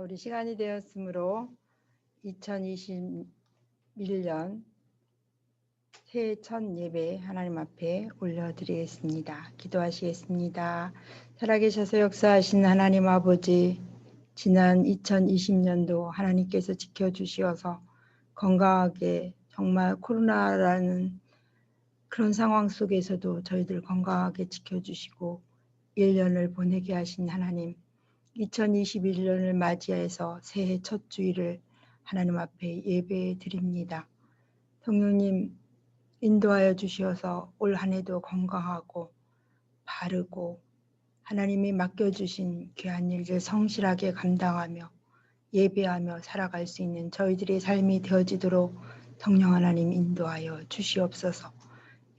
우리 시간이 되었으므로 2021년 새해 첫 예배 하나님 앞에 올려드리겠습니다. 기도하시겠습니다. 살아계셔서 역사하신 하나님 아버지, 지난 2020년도 하나님께서 지켜주시어서 건강하게, 정말 코로나라는 그런 상황 속에서도 저희들 건강하게 지켜주시고 1년을 보내게 하신 하나님, 2021년을 맞이해서 새해 첫 주일을 하나님 앞에 예배해 드립니다. 성령님 인도하여 주시어서 올 한 해도 건강하고 바르고 하나님이 맡겨주신 귀한 일들 성실하게 감당하며 예배하며 살아갈 수 있는 저희들의 삶이 되어지도록 성령 하나님 인도하여 주시옵소서.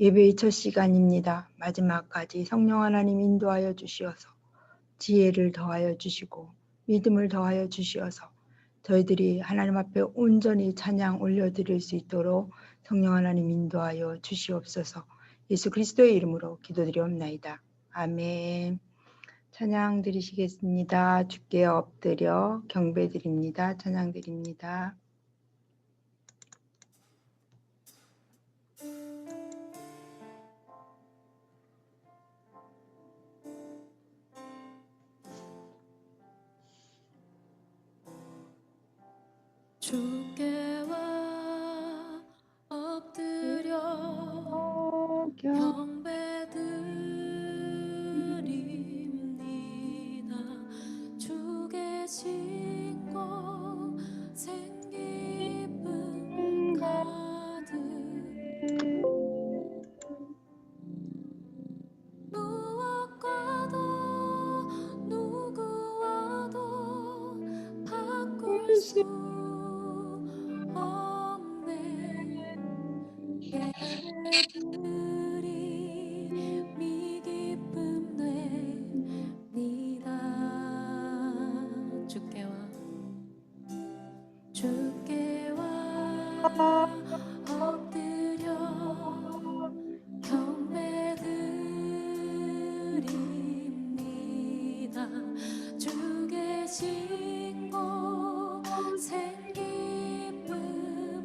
예배의 첫 시간입니다. 마지막까지 성령 하나님 인도하여 주시어서 지혜를 더하여 주시고 믿음을 더하여 주시어서 저희들이 하나님 앞에 온전히 찬양 올려드릴 수 있도록 성령 하나님 인도하여 주시옵소서. 예수 그리스도의 이름으로 기도드리옵나이다. 아멘. 찬양 드리시겠습니다. 주께 엎드려 경배드립니다. 찬양 드립니다. 주께와 엎드려 경배드립니다. 주 계신 곳 생기쁨 가득 무엇과도 누구와도 바꿀 수 예배드림이 기쁨 됩니다. 주께와 엎드려 경배드립니다. 주 계신 곳 생기쁨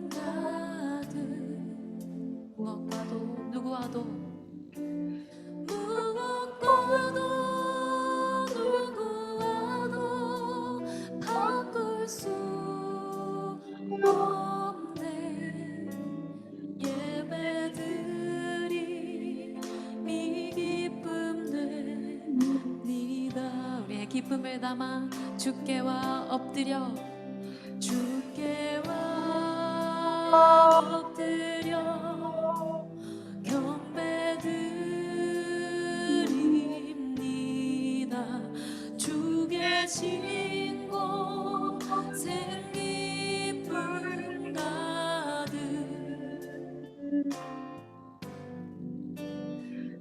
가득 무엇과도 누구와도 바꿀 수 없네. 예배드림이 기쁨 됩니다. 우리의 기쁨을 담아 주께와 엎드려 경배드립니다. 주 계신 곳 생기쁨 가득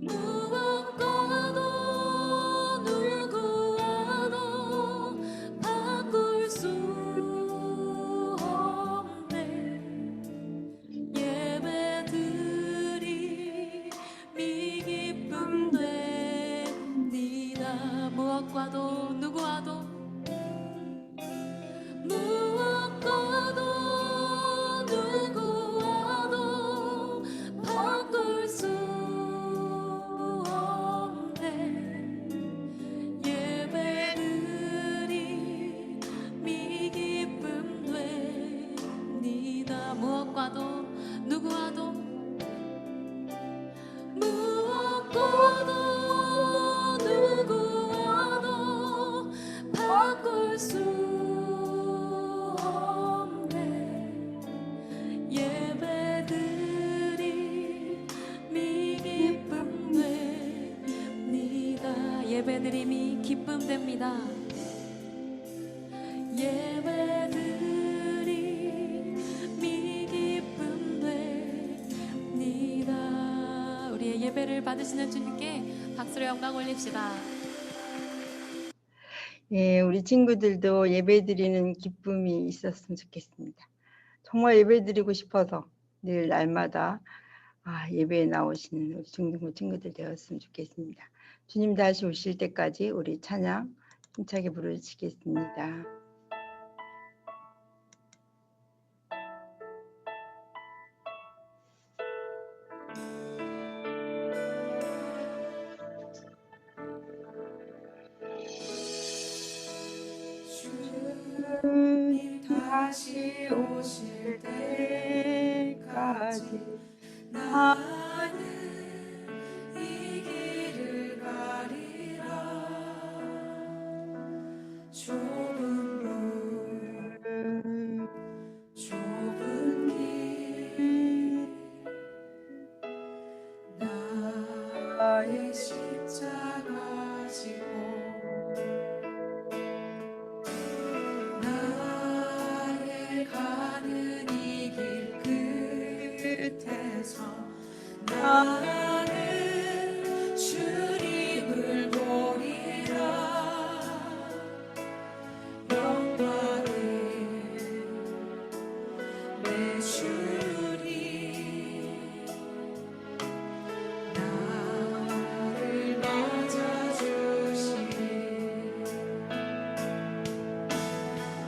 무엇과도 누구와도 바꿀 수 없네. 예배드림이 기쁨 됩니다. 무엇과도 누구와도 바꿀 수 없네. 예배드림이 기쁨 됩니다. 무엇과도 누구와도 바꿀 수 없네. 예배드림이 기쁨 됩니다. 예배드림이 기쁨 됩니다. 예배드림이 기쁨 됩니다. 우리의 예배를 받으시는 주님께 박수로 영광 올립시다. 예, 우리 친구들도 예배드리는 기쁨이 있었으면 좋겠습니다. 정말 예배드리고 싶어서 늘 날마다 예배에 나오시는 우리 중등부 친구들 되었으면 좋겠습니다. 주님 다시 오실 때까지 우리 찬양 힘차게 부르시겠습니다. 다시 오실 때까지 나는 이 길을 가리라. 좁은 길 나의 십자가 지고 나의 가는 이 길 끝에서 나는 주님을 보리라. 영광에 내 주님 나를 맞아주시니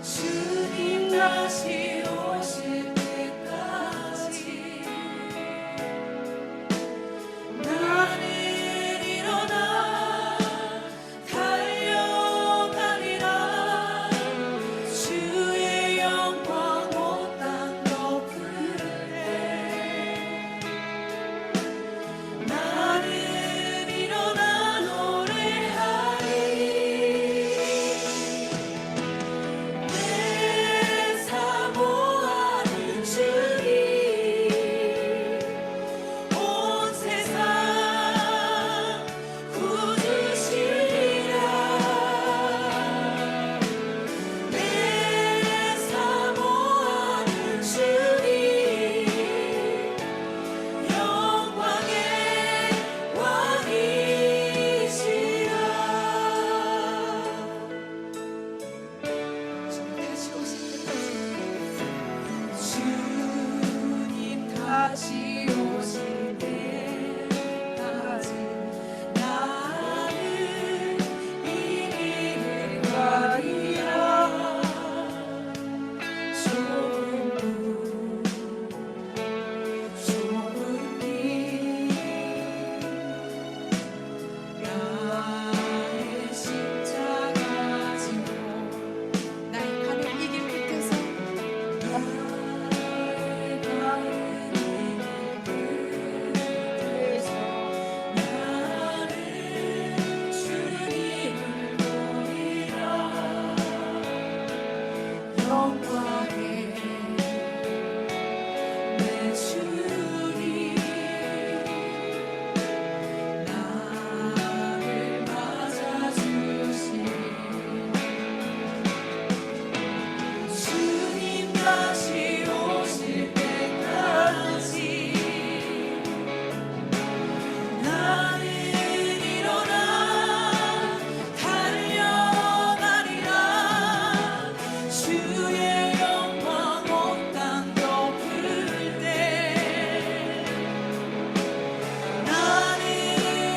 주님 다시 오실 때까지 나는 일어나 달려가리라. 주의 영광 온 땅 덮을 때 나는 일어나 노래하리. 내 사모하는 주님 온 세상 구주시리라. 내 사모하는 주님 영광의 왕이시라. 주님 다시 오실 때까지 나는 이 길을 가리라. 좁은 길 나의 십자가 지고 나의 가는 이 길 끝에서 나의 가는 이 길 끝에서 나는 주님을 보리라. 영광에 내 주님 나를 맞아주시니 주님 다시 오실 때까지 나는 일어나 달려가리라. 주의 영광 온 땅 덮을 때 나는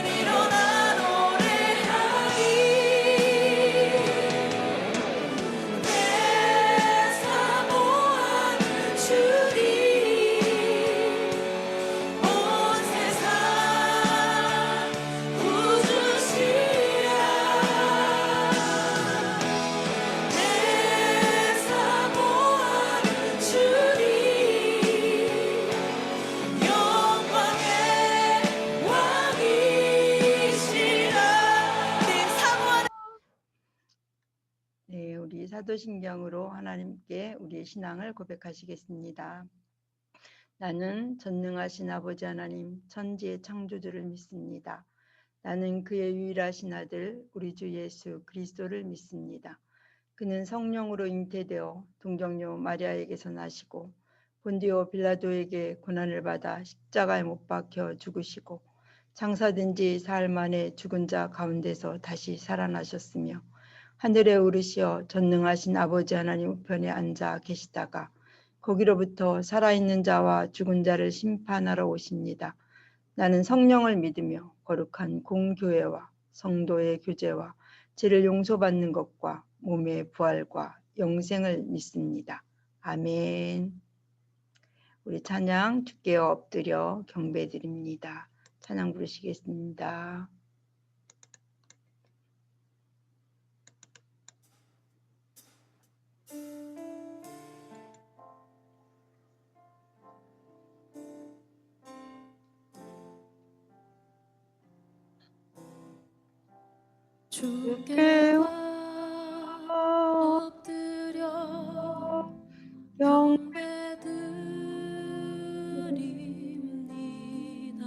일어나 노래하리. 내 사모하는 주님 온 세상 구주시라. 내 사모하는 주님 영광의 왕이시라. 내 사모하는 네, 우리 사도신경으로 하나님께 우리의 신앙을 고백하시겠습니다. 나는 전능하신 아버지 하나님, 천지의 창조주를 믿습니다. 나는 그의 유일하신 아들, 우리 주 예수 그리스도를 믿습니다. 그는 성령으로 잉태되어 동정녀 마리아에게서 나시고 본디오 빌라도에게 고난을 받아 십자가에 못 박혀 죽으시고 장사된 지 사흘 만에 죽은 자 가운데서 다시 살아나셨으며 하늘에 오르시어 전능하신 아버지 하나님 우편에 앉아 계시다가 거기로부터 살아있는 자와 죽은 자를 심판하러 오십니다. 나는 성령을 믿으며 거룩한 공교회와 성도의 교제와 죄를 용서받는 것과 몸의 부활과 영생을 믿습니다. 아멘. 우리 찬양 주께 엎드려 경배드립니다. 찬양 부르시겠습니다. 주께와 엎드려 경배드립니다.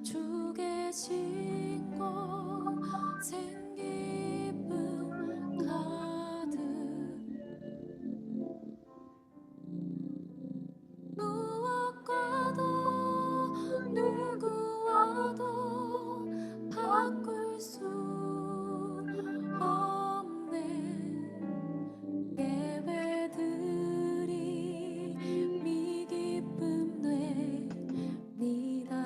주 계신 곳엔 기쁨 가득 무엇과도 누구와도 바꿀 수 없네. 예배드림이 기쁨 됩니다.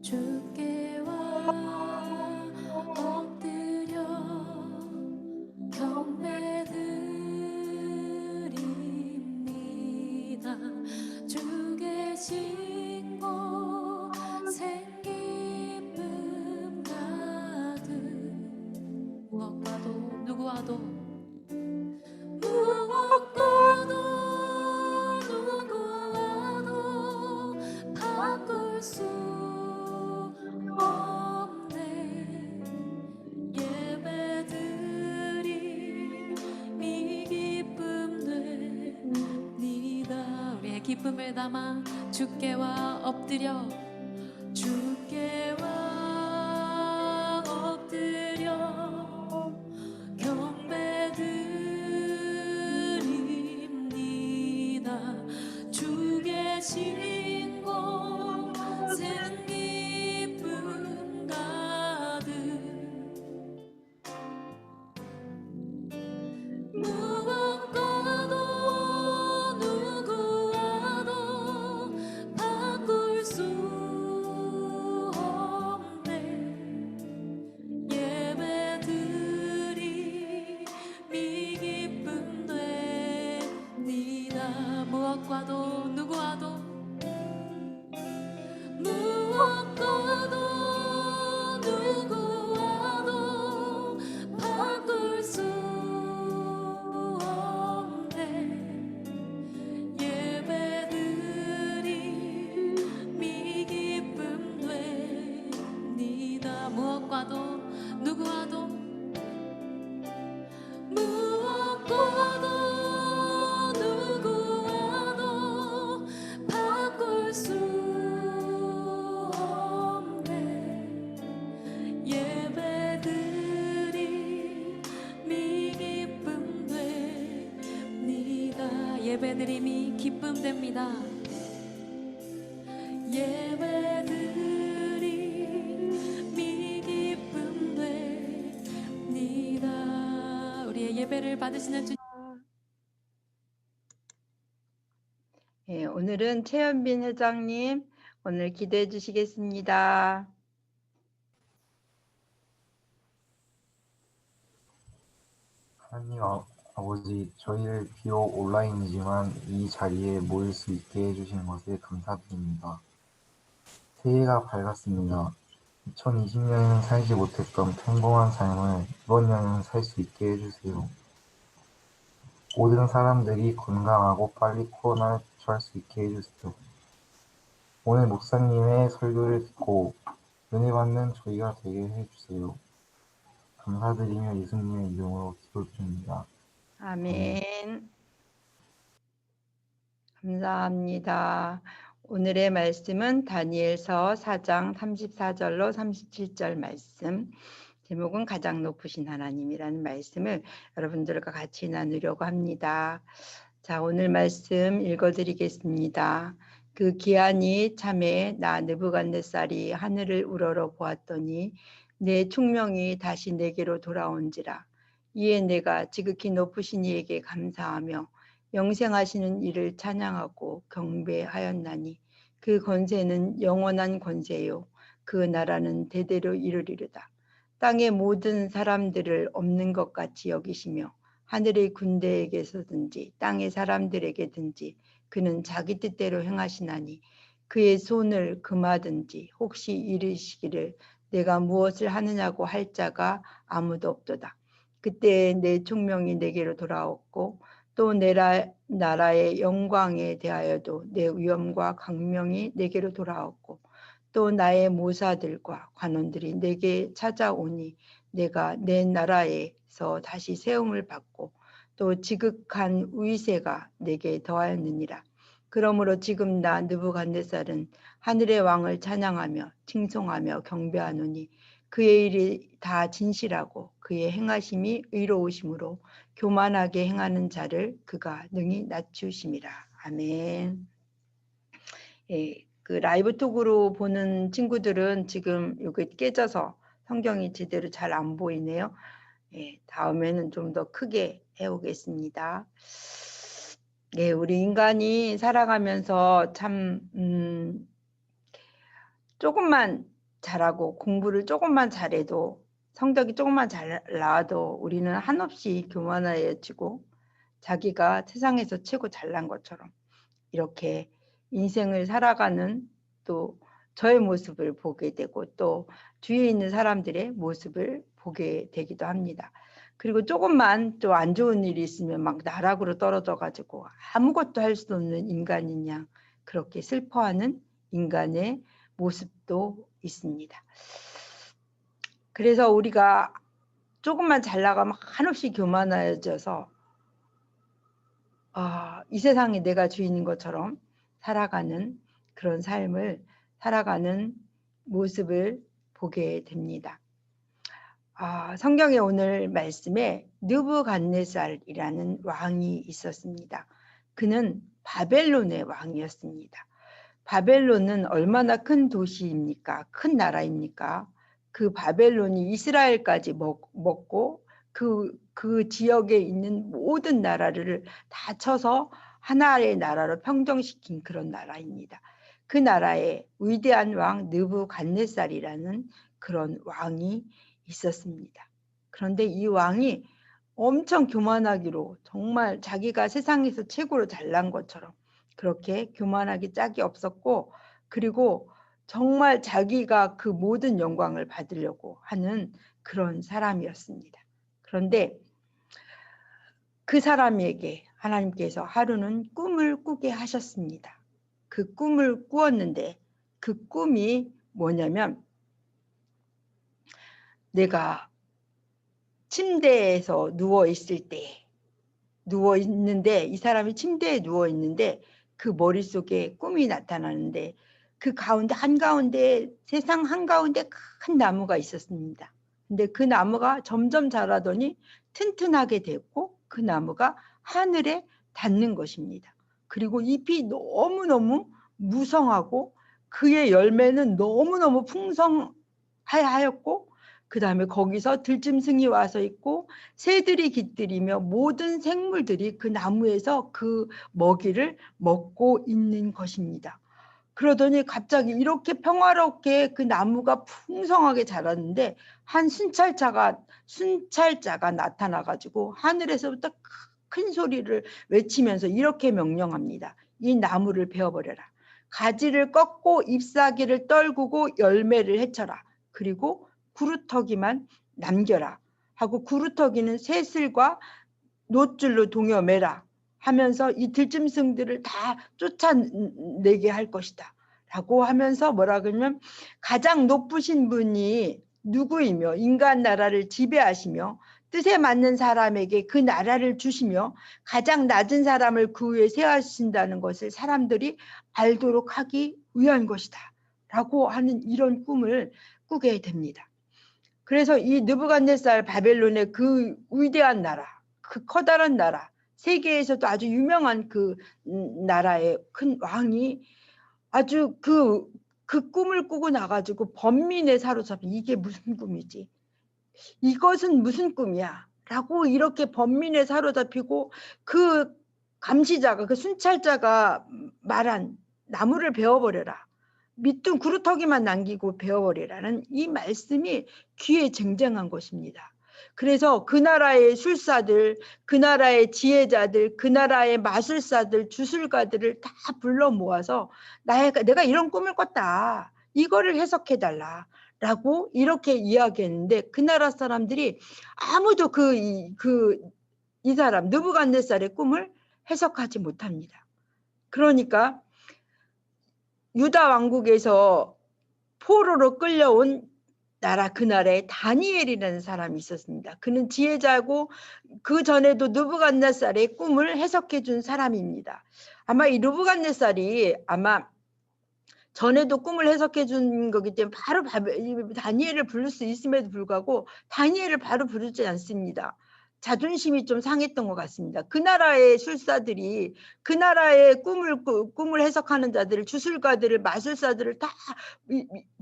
주께와 엎드려 경배드립니다. 주 계신 곳엔 기쁨 가득 무엇과도 누구와도 바꿀 수 없네. 예배드림이 기쁨 됩니다. 우리의 기쁨을 담아 주께와 엎드려 경배드립니다. 주 계신 곳엔 기쁨 가득 무엇과도 누구와도 바꿀 수 없네. 예배드림이 기쁨 됩니다. 무엇과도 누구와도 바꿀 수 없네. 예배드림이 기쁨 됩니다. 무엇과도 누구와도 바꿀 수 없네. 예배드림이 기쁨 됩니다. 예배드림이 기쁨 됩니다. 예배드림이 기쁨 됩니다. 우리의 예배를 받으시는 주님. 예, 오늘은 최현빈 회장님 오늘 기도해 주시겠습니다. 하나님 아버지, 저희를 비록 온라인이지만 이 자리에 모일 수 있게 해주신 것에 감사드립니다. 새해가 밝았습니다. 2020년에는 살지 못했던 평범한 삶을 이번 년에는 살 수 있게 해주세요. 모든 사람들이 건강하고 빨리 코로나를 대처할 수 있게 해주세요. 오늘 목사님의 설교를 듣고 은혜 받는 저희가 되게 해주세요. 감사드리며 예수님의 이름으로 기도드립니다. 아멘. 감사합니다. 오늘의 말씀은 다니엘서 4장 34절로 37절 말씀. 제목은 가장 높으신 하나님이라는 말씀을 여러분들과 같이 나누려고 합니다. 자, 오늘 말씀 읽어드리겠습니다. 그 기한이 참에 나 느부갓네살이 하늘을 우러러 보았더니 내 충명이 다시 내게로 돌아온지라. 이에 내가 지극히 높으신 이에게 감사하며 영생하시는 이를 찬양하고 경배하였나니 그 권세는 영원한 권세요 그 나라는 대대로 이르리로다. 땅의 모든 사람들을 없는 것 같이 여기시며 하늘의 군대에게서든지 땅의 사람들에게든지 그는 자기 뜻대로 행하시나니 그의 손을 금하든지 혹시 이르시기를 내가 무엇을 하느냐고 할 자가 아무도 없도다. 그때 내 총명이 내게로 돌아왔고 또 내 나라의 영광에 대하여도 내 위엄과 강명이 내게로 돌아왔고 또 나의 모사들과 관원들이 내게 찾아오니 내가 내 나라에서 다시 세움을 받고 또 지극한 위세가 내게 더하였느니라. 그러므로 지금 나 느부갓네살은 하늘의 왕을 찬양하며 칭송하며 경배하노니 그의 일이 다 진실하고 그의 행하심이 의로우심으로 교만하게 행하는 자를 그가 능히 낮추심이라. 아멘. 예, 그 라이브 톡으로 보는 친구들은 지금 여기 깨져서 성경이 제대로 잘 안 보이네요. 예, 다음에는 좀 더 크게 해오겠습니다. 예, 우리 인간이 살아가면서 참 조금만 잘하고 공부를 조금만 잘해도 성적이 조금만 잘 나와도 우리는 한없이 교만해지고 자기가 세상에서 최고 잘난 것처럼 이렇게 인생을 살아가는 또 저의 모습을 보게 되고 또 주위에 있는 사람들의 모습을 보게 되기도 합니다. 그리고 조금만 또 안 좋은 일이 있으면 막 나락으로 떨어져 가지고 아무것도 할 수 없는 인간인 양 그렇게 슬퍼하는 인간의 모습도 있습니다. 그래서 우리가 조금만 잘 나가면 한없이 교만해져서 이 세상에 내가 주인인 것처럼 살아가는 그런 삶을 살아가는 모습을 보게 됩니다. 성경의 오늘 말씀에 느부갓네살이라는 왕이 있었습니다. 그는 바벨론의 왕이었습니다. 바벨론은 얼마나 큰 도시입니까? 큰 나라입니까? 그 바벨론이 이스라엘까지 먹고 그 지역에 있는 모든 나라를 다 쳐서 하나의 나라로 평정시킨 그런 나라입니다. 그 나라에 위대한 왕 느부갓네살이라는 그런 왕이 있었습니다. 그런데 이 왕이 엄청 교만하기로 정말 자기가 세상에서 최고로 잘난 것처럼 그렇게 교만하기 짝이 없었고 그리고 정말 자기가 그 모든 영광을 받으려고 하는 그런 사람이었습니다. 그런데 그 사람에게 하나님께서 하루는 꿈을 꾸게 하셨습니다. 그 꿈을 꾸었는데 그 꿈이 뭐냐면 내가 침대에서 누워있을 때 누워있는데 이 사람이 침대에 누워있는데 그 머릿속에 꿈이 나타나는데 그 가운데 한가운데 세상 한가운데 큰 나무가 있었습니다. 근데 그 나무가 점점 자라더니 튼튼하게 됐고 그 나무가 하늘에 닿는 것입니다. 그리고 잎이 너무너무 무성하고 그의 열매는 너무너무 풍성하였고 그 다음에 거기서 들짐승이 와서 있고 새들이 깃들이며 모든 생물들이 그 나무에서 그 먹이를 먹고 있는 것입니다. 그러더니 갑자기 이렇게 평화롭게 그 나무가 풍성하게 자랐는데 한 순찰자가 나타나 가지고 하늘에서부터 큰 소리를 외치면서 이렇게 명령합니다. 이 나무를 베어버려라. 가지를 꺾고 잎사귀를 떨구고 열매를 해쳐라. 그리고 구루터기만 남겨라 하고 구루터기는 새슬과 놋줄로 동여매라 하면서 이 들짐승들을 다 쫓아내게 할 것이다 라고 하면서 뭐라 그러면 가장 높으신 분이 누구이며 인간 나라를 지배하시며 뜻에 맞는 사람에게 그 나라를 주시며 가장 낮은 사람을 그 위에 세우신다는 것을 사람들이 알도록 하기 위한 것이다 라고 하는 이런 꿈을 꾸게 됩니다. 그래서 이 느부갓네살 바벨론의 그 위대한 나라, 그 커다란 나라, 세계에서도 아주 유명한 그 나라의 큰 왕이 아주 그 꿈을 꾸고 나가지고 번민에 사로잡힌 이게 무슨 꿈이지? 이것은 무슨 꿈이야? 라고 이렇게 번민에 사로잡히고 그 감시자가 그 순찰자가 말한 나무를 베어버려라. 밑둥 구루터기만 남기고 베어버리라는 이 말씀이 귀에 쟁쟁한 것입니다. 그래서 그 나라의 술사들, 그 나라의 지혜자들, 그 나라의 마술사들, 주술가들을 다 불러 모아서 내가 이런 꿈을 꿨다. 이거를 해석해달라. 라고 이렇게 이야기했는데 그 나라 사람들이 아무도 이 사람 느부갓네살의 꿈을 해석하지 못합니다. 그러니까 유다 왕국에서 포로로 끌려온 나라, 그 나라에 다니엘이라는 사람이 있었습니다. 그는 지혜자고 그 전에도 느부갓네살의 꿈을 해석해 준 사람입니다. 아마 이 느부갓네살이 아마 전에도 꿈을 해석해 준 거기 때문에 바로 다니엘을 부를 수 있음에도 불구하고 다니엘을 바로 부르지 않습니다. 자존심이 좀 상했던 것 같습니다. 그 나라의 술사들이 그 나라의 꿈을 해석하는 자들을, 주술가들을, 마술사들을 다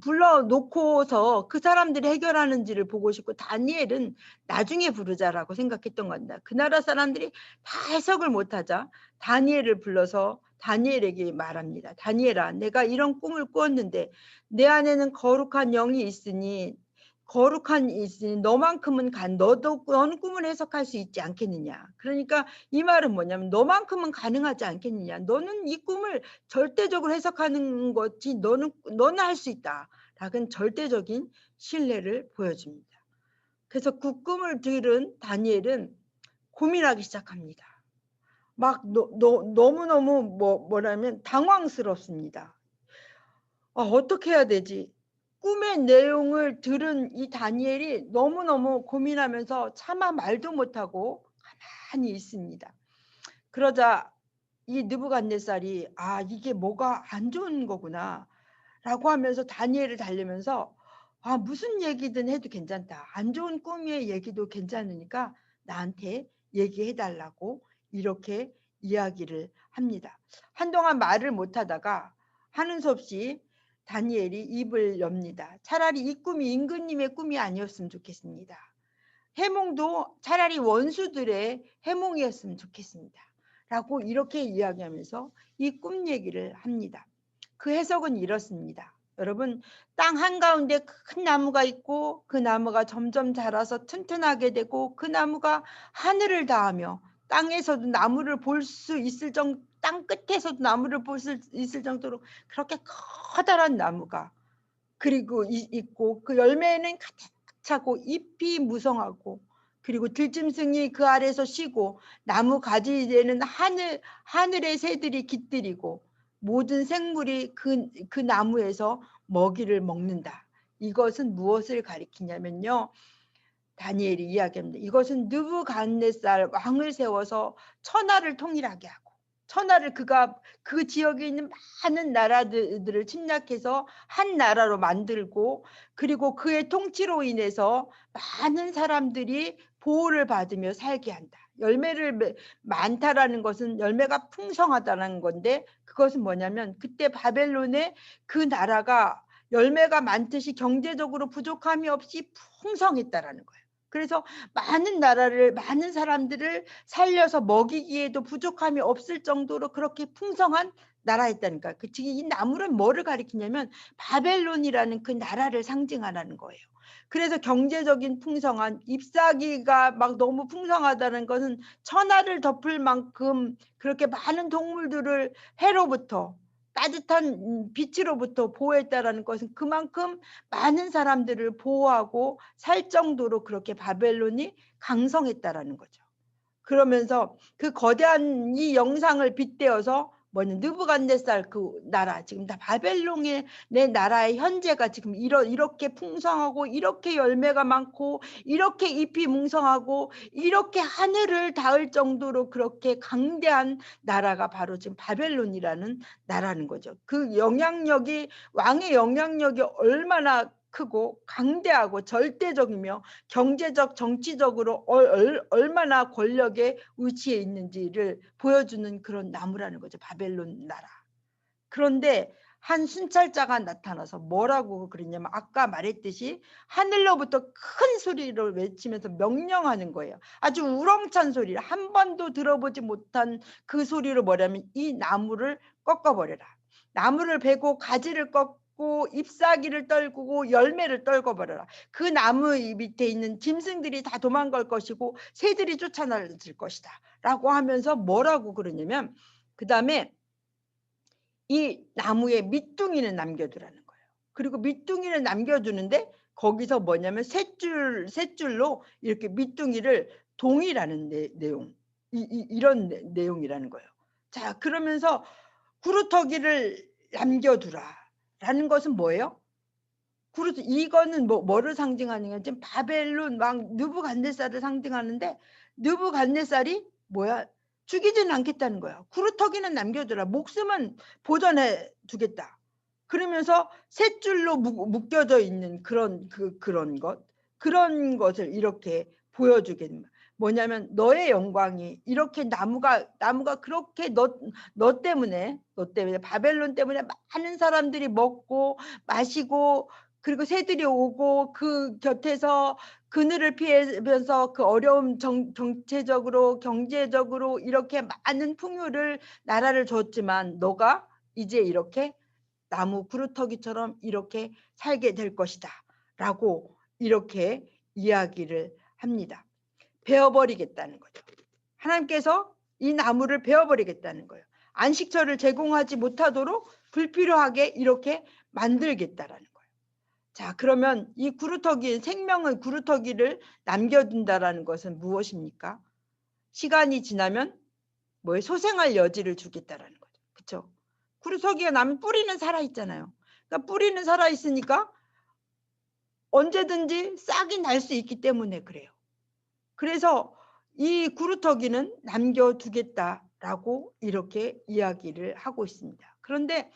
불러놓고서 그 사람들이 해결하는지를 보고 싶고, 다니엘은 나중에 부르자라고 생각했던 겁니다. 그 나라 사람들이 다 해석을 못하자 다니엘을 불러서 다니엘에게 말합니다. 다니엘아, 내가 이런 꿈을 꾸었는데 내 안에는 거룩한 영이 있으니 너만큼은 너는 꿈을 해석할 수 있지 않겠느냐. 그러니까 이 말은 뭐냐면 너만큼은 가능하지 않겠느냐. 너는 이 꿈을 절대적으로 해석하는 거지 너는 할 수 있다. 라는 절대적인 신뢰를 보여줍니다. 그래서 그 꿈을 들은 다니엘은 고민하기 시작합니다. 막 너무너무 뭐라면 당황스럽습니다. 어떻게 해야 되지? 꿈의 내용을 들은 이 다니엘이 너무너무 고민하면서 차마 말도 못하고 가만히 있습니다. 그러자 이 느부갓네살이 이게 뭐가 안 좋은 거구나 라고 하면서 다니엘을 달래면서 무슨 얘기든 해도 괜찮다. 안 좋은 꿈의 얘기도 괜찮으니까 나한테 얘기해 달라고 이렇게 이야기를 합니다. 한동안 말을 못하다가 하는 수 없이 다니엘이 입을 엽니다. 차라리 이 꿈이 임금님의 꿈이 아니었으면 좋겠습니다. 해몽도 차라리 원수들의 해몽이었으면 좋겠습니다. 라고 이렇게 이야기하면서 이 꿈 얘기를 합니다. 그 해석은 이렇습니다. 여러분, 땅 한가운데 큰 나무가 있고 그 나무가 점점 자라서 튼튼하게 되고 그 나무가 하늘을 닿으며 땅에서도 나무를 볼 수 있을 땅 끝에서도 나무를 볼 수 있을 정도로 그렇게 커다란 나무가 그리고 있고 그 열매는 가득 차고 잎이 무성하고 그리고 들짐승이 그 아래서 쉬고 나무 가지에는 하늘의 새들이 깃들이고 모든 생물이 그 나무에서 먹이를 먹는다. 이것은 무엇을 가리키냐면요. 다니엘이 이야기합니다. 이것은 느부갓네살 왕을 세워서 천하를 통일하게 하고 천하를 그가 그 지역에 있는 많은 나라들을 침략해서 한 나라로 만들고 그리고 그의 통치로 인해서 많은 사람들이 보호를 받으며 살게 한다. 열매를 많다라는 것은 열매가 풍성하다는 건데 그것은 뭐냐면 그때 바벨론의 그 나라가 열매가 많듯이 경제적으로 부족함이 없이 풍성했다라는 거예요. 그래서 많은 사람들을 살려서 먹이기에도 부족함이 없을 정도로 그렇게 풍성한 나라였다니까. 이 나무는 뭐를 가리키냐면 바벨론이라는 그 나라를 상징하라는 거예요. 그래서 경제적인 풍성한 잎사귀가 막 너무 풍성하다는 것은 천하를 덮을 만큼 그렇게 많은 동물들을 해로부터 따뜻한 빛으로부터 보호했다라는 것은 그만큼 많은 사람들을 보호하고 살 정도로 그렇게 바벨론이 강성했다라는 거죠. 그러면서 그 거대한 이 영상을 빗대어서 느부갓네살 그 나라 지금 다 바벨론의 내 나라의 현재가 지금 이렇게 풍성하고 이렇게 열매가 많고 이렇게 잎이 뭉성하고 이렇게 하늘을 닿을 정도로 그렇게 강대한 나라가 바로 지금 바벨론이라는 나라는 거죠. 그 영향력이 왕의 영향력이 얼마나 크고 강대하고 절대적이며 경제적 정치적으로 얼마나 권력의 위치에 있는지를 보여주는 그런 나무라는 거죠. 바벨론 나라. 그런데 한 순찰자가 나타나서 뭐라고 그러냐면 아까 말했듯이 하늘로부터 큰 소리를 외치면서 명령하는 거예요. 아주 우렁찬 소리를 한 번도 들어보지 못한 그 소리로 뭐냐면 이 나무를 꺾어버려라. 나무를 베고 가지를 꺾고 잎사귀를 떨구고 열매를 떨궈버려라. 그 나무 밑에 있는 짐승들이 다 도망갈 것이고 새들이 쫓아날 것이다. 라고 하면서 뭐라고 그러냐면 그 다음에 이 나무에 밑둥이는 남겨두라는 거예요. 그리고 밑둥이를 남겨두는데 거기서 뭐냐면 셋줄로 이렇게 밑둥이를 동이라는 내용 이런 내용이라는 거예요. 자, 그러면서 구루터기를 남겨두라 라는 것은 뭐예요? 이거는 뭐를 상징하느냐? 지금 바벨론 왕 느부갓네살을 상징하는데 느부갓네살이 뭐야? 죽이지는 않겠다는 거야. 구루터기는 남겨두라. 목숨은 보존해 두겠다. 그러면서 셋 줄로 묶여져 있는 그런 그런 것을 이렇게 보여주겠는 거야. 뭐냐면 너의 영광이 이렇게 나무가 그렇게 너 때문에 바벨론 때문에 많은 사람들이 먹고 마시고 그리고 새들이 오고 그 곁에서 그늘을 피하면서 그 어려움 정체적으로 경제적으로 이렇게 많은 풍요를 나라를 줬지만 너가 이제 이렇게 나무 구루터기처럼 이렇게 살게 될 것이다 라고 이렇게 이야기를 합니다. 베어버리겠다는 거죠. 하나님께서 이 나무를 베어버리겠다는 거예요. 안식처를 제공하지 못하도록 불필요하게 이렇게 만들겠다라는 거예요. 자, 그러면 이 구루터기, 생명의 구루터기를 남겨둔다라는 것은 무엇입니까? 시간이 지나면 뭐에 소생할 여지를 주겠다라는 거죠. 그렇죠? 구루터기가 나면 뿌리는 살아있잖아요. 그러니까 뿌리는 살아있으니까 언제든지 싹이 날 수 있기 때문에 그래요. 그래서 이 구루터기는 남겨두겠다라고 이렇게 이야기를 하고 있습니다. 그런데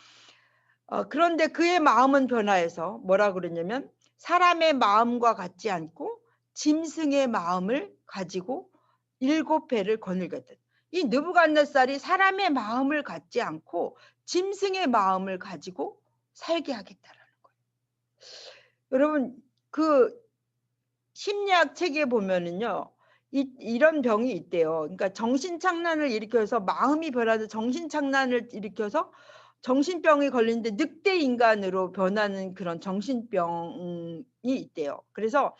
그의 마음은 변화해서 뭐라 그러냐면 사람의 마음과 같지 않고 짐승의 마음을 가지고 7배를 거닐겠다. 이 느부갓네살이 사람의 마음을 갖지 않고 짐승의 마음을 가지고 살게 하겠다라는 거예요. 여러분 그 심리학 책에 보면은요. 이런 병이 있대요. 그러니까 정신착란을 일으켜서 마음이 변하는 정신착란을 일으켜서 정신병이 걸리는데 늑대 인간으로 변하는 그런 정신병이 있대요. 그래서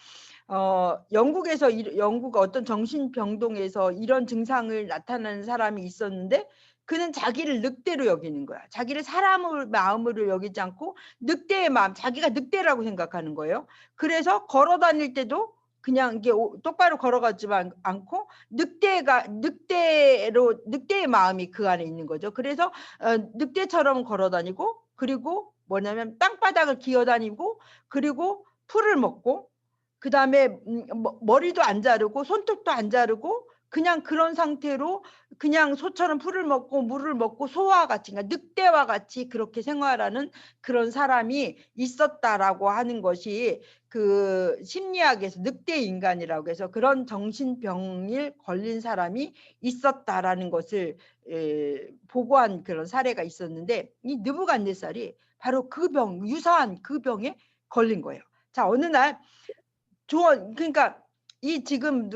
영국 어떤 정신병동에서 이런 증상을 나타내는 사람이 있었는데 그는 자기를 늑대로 여기는 거야. 자기를 사람의 마음으로 여기지 않고 늑대의 마음, 자기가 늑대라고 생각하는 거예요. 그래서 걸어 다닐 때도 그냥 이게 똑바로 걸어가지 않고 늑대의 마음이 그 안에 있는 거죠. 그래서 늑대처럼 걸어 다니고 그리고 뭐냐면 땅바닥을 기어다니고 그리고 풀을 먹고 그 다음에 머리도 안 자르고 손톱도 안 자르고 그냥 그런 상태로 그냥 소처럼 풀을 먹고 물을 먹고 소와 같이 그러니까 늑대와 같이 그렇게 생활하는 그런 사람이 있었다라고 하는 것이 그 심리학에서 늑대 인간이라고 해서 그런 정신병에 걸린 사람이 있었다라는 것을 보고한 그런 사례가 있었는데 이 느부갓네살이 바로 유사한 그 병에 걸린 거예요. 자, 어느 날 그러니까 이 지금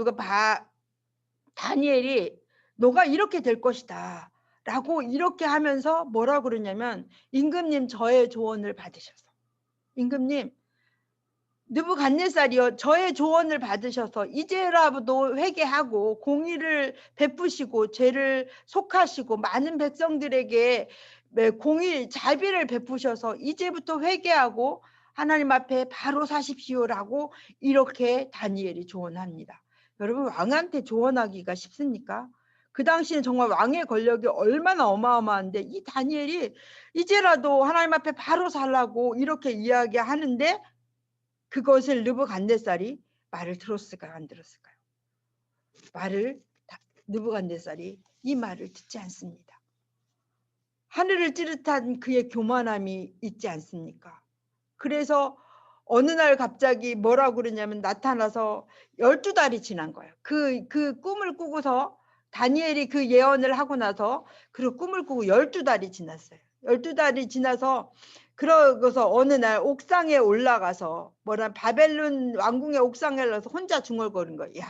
다니엘이 너가 이렇게 될 것이다 라고 이렇게 하면서 뭐라 그러냐면 임금님 저의 조언을 받으셔서 임금님 느부갓네살이여 저의 조언을 받으셔서 이제라도 회개하고 공의를 베푸시고 죄를 속하시고 많은 백성들에게 자비를 베푸셔서 이제부터 회개하고 하나님 앞에 바로 사십시오라고 이렇게 다니엘이 조언합니다. 여러분 왕한테 조언하기가 쉽습니까? 그 당시에는 정말 왕의 권력이 얼마나 어마어마한데 이 다니엘이 이제라도 하나님 앞에 바로 살라고 이렇게 이야기하는데 그것을 느부갓네살이 말을 들었을까요? 안 들었을까요? 느부갓네살이 이 말을 듣지 않습니다. 하늘을 찌릿한 그의 교만함이 있지 않습니까? 그래서 어느 날 갑자기 뭐라고 그러냐면 나타나서 12달이 지난 거예요. 그 꿈을 꾸고서 다니엘이 그 예언을 하고 나서 그 꿈을 꾸고 12달이 지났어요. 12달이 지나서 그러고서 어느 날 옥상에 올라가서 바벨론 왕궁의 옥상에 올라가서 혼자 중얼거린 거예요. 야,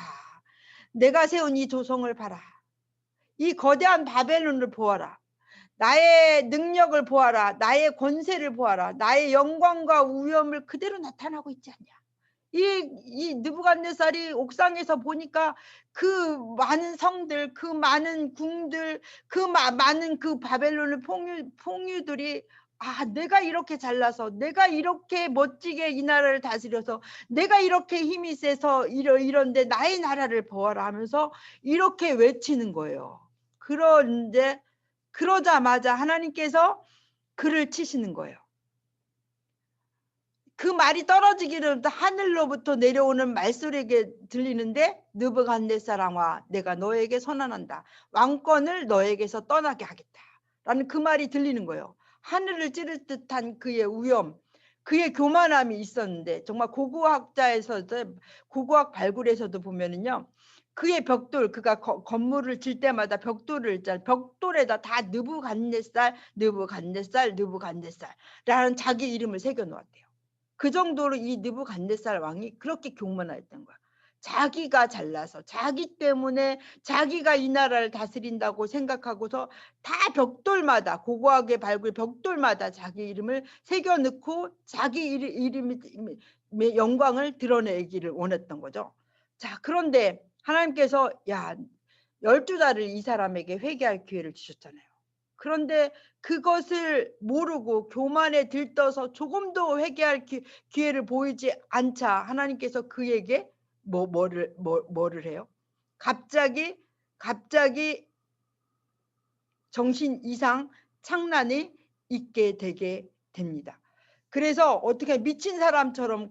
내가 세운 이 조성을 봐라. 이 거대한 바벨론을 보아라. 나의 능력을 보아라. 나의 권세를 보아라. 나의 영광과 위엄을 그대로 나타나고 있지 않냐. 이 느부갓네살이 옥상에서 보니까 그 많은 성들, 그 많은 궁들, 그 많은 그 바벨론의 풍류들이 내가 이렇게 잘나서 내가 이렇게 멋지게 이 나라를 다스려서 내가 이렇게 힘이 세서 이런데 나의 나라를 보아라 하면서 이렇게 외치는 거예요. 그런데 그러자마자 하나님께서 그를 치시는 거예요. 그 말이 떨어지기로부터 하늘로부터 내려오는 말소리가 들리는데 느부갓네살 왕아 내가 너에게 선언한다. 왕권을 너에게서 떠나게 하겠다. 라는 그 말이 들리는 거예요. 하늘을 찌를 듯한 그의 위엄, 그의 교만함이 있었는데 정말 고고학자에서도 고고학 발굴에서도 보면은요. 그의 벽돌, 그가 건물을 질 때마다 벽돌을 벽돌에다 다 느부갓네살, 느부갓네살, 느부갓네살라는 자기 이름을 새겨 놓았대요. 그 정도로 이 느부갓네살 왕이 그렇게 교만했던 거야. 자기가 잘나서 자기 때문에 자기가 이 나라를 다스린다고 생각하고서 다 벽돌마다 고고하게 발굴 벽돌마다 자기 이름을 새겨 넣고 자기 이름의 영광을 드러내기를 원했던 거죠. 자, 그런데 하나님께서 야 12달을 이 사람에게 회개할 기회를 주셨잖아요. 그런데 그것을 모르고 교만에 들떠서 조금도 회개할 기회를 보이지 않자 하나님께서 그에게 뭐를 해요? 갑자기 정신 이상 창란이 있게 되게 됩니다. 그래서 어떻게 미친 사람처럼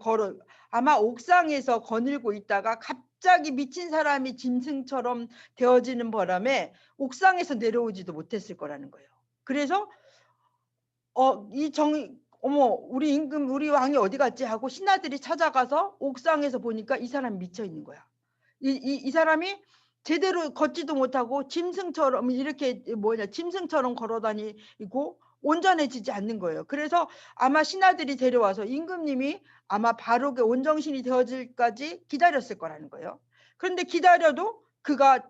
아마 옥상에서 거닐고 있다가 갑자기 미친 사람이 짐승처럼 되어지는 바람에 옥상에서 내려오지도 못했을 거라는 거예요. 그래서 우리 임금 우리 왕이 어디 갔지 하고 신하들이 찾아가서 옥상에서 보니까 이 사람이 미쳐 있는 거야. 이 사람이 제대로 걷지도 못하고 짐승처럼 이렇게 짐승처럼 걸어다니고 온전해지지 않는 거예요. 그래서 아마 신하들이 데려와서 임금님이 아마 바르게 온정신이 되어질까지 기다렸을 거라는 거예요. 그런데 기다려도 그가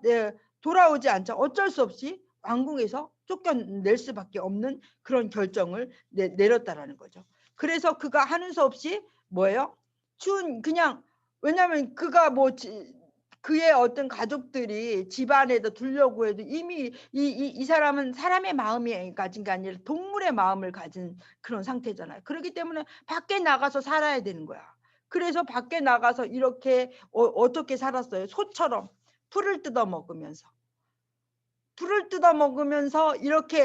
돌아오지 않자 어쩔 수 없이 왕궁에서 쫓겨낼 수밖에 없는 그런 결정을 내렸다라는 거죠. 그래서 그가 하는 수 없이 뭐예요? 그냥 왜냐하면 그가 그의 어떤 가족들이 집안에도 두려고 해도 이미 이 사람은 사람의 마음이 가진 게 아니라 동물의 마음을 가진 그런 상태잖아요. 그렇기 때문에 밖에 나가서 살아야 되는 거야. 그래서 밖에 나가서 이렇게 어떻게 살았어요? 소처럼 풀을 뜯어 먹으면서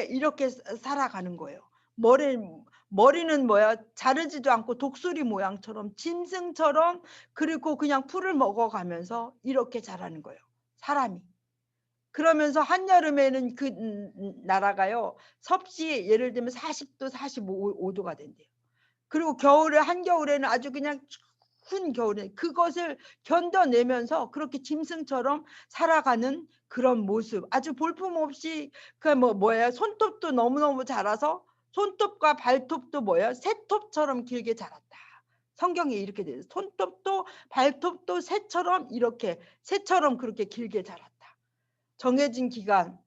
이렇게 살아가는 거예요. 머리는 뭐야? 자르지도 않고 독수리 모양처럼 짐승처럼 그리고 그냥 풀을 먹어가면서 이렇게 자라는 거예요. 사람이. 그러면서 한여름에는 그 나라가요. 섭씨 예를 들면 40도 45도가 된대요. 그리고 한겨울에는 아주 그냥 큰 겨울에 그것을 견뎌내면서 그렇게 짐승처럼 살아가는 그런 모습. 아주 볼품없이 손톱도 너무너무 자라서 손톱과 발톱도 새톱처럼 길게 자랐다. 성경에 이렇게 돼요. 손톱도 발톱도 새처럼 그렇게 길게 자랐다. 정해진 기간